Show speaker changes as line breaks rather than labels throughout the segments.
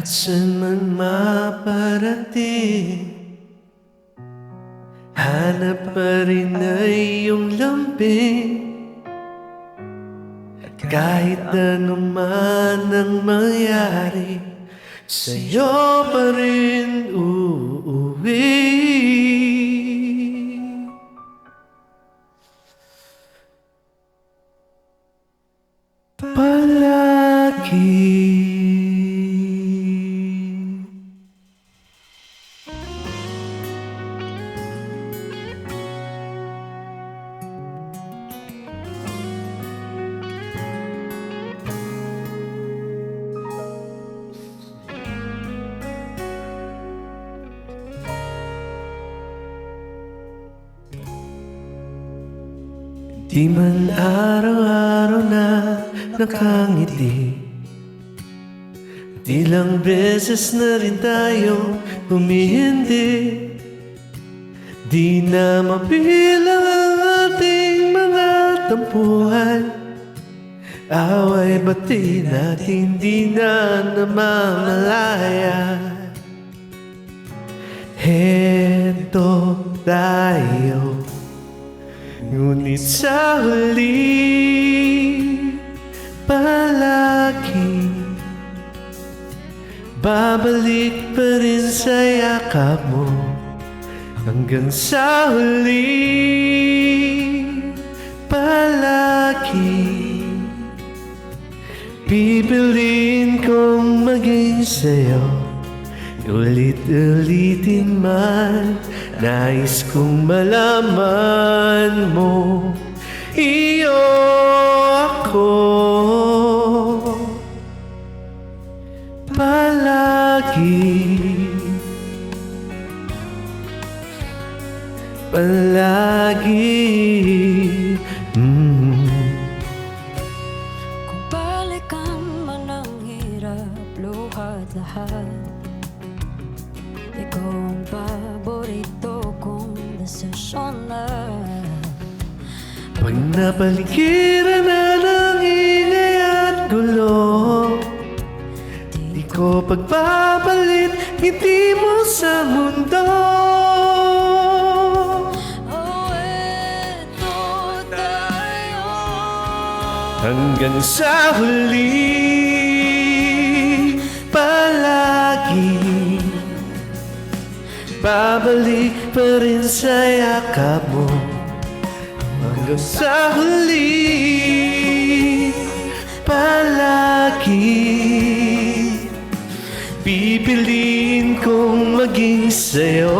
Saan man maparating, hanap pa rin ay iyong lambing. Kahit anuman ang mangyari, sa'yo pa rin uuwi. Palagi. Di man araw-araw na nakangiti, di lang beses na rin tayo humihindi. Di na mabilang ang ating mga tampuhan, away bati natin di na namamalayan. Heto tayo, ngunit sa huli palagi babalik pa rin sa yakap mo. Hanggang sa huli palagi pipiliin kong maging sa'yo. Ulit-ulitin man, nais kong malaman mo, iyo ako palagi.
Kung balikan man ang hirap, luha't lahat, ikaw ang paborito kong desisyon na.
Pag napaligiran na ng ingay at gulo, di ko pagpapalit ngiti mo sa mundo.
Oh, eto tayo,
Hanggang sa huli palagi babalik pa rin sa yakap mo. Hanggang sa huli palagi pipiliin kong maging sa'yo.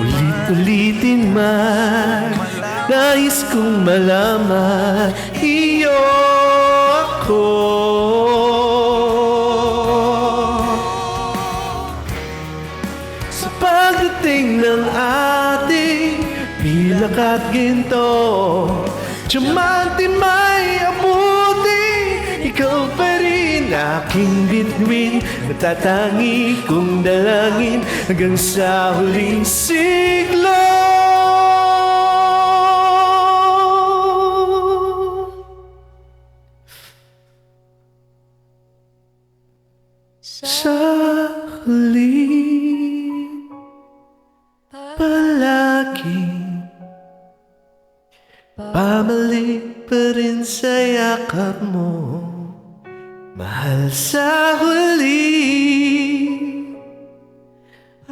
Ulit-ulitin man, nais kong malaman, iyo ako. Sa pagdating ng ating pilak at ginto, diamante may abuti, ikaw pa rin aking bituin, natatangi kong dalangin hanggang sa huling siglo. Sa huli palagi pabalik pa rin sa yakap mo. Mahal sa huli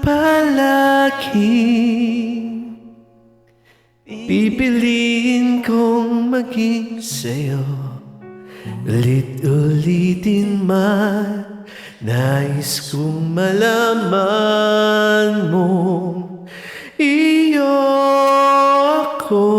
palagi pipiliin kong maging sa'yo. Ulit-ulitin man, nais kong malaman mo, iyo ako.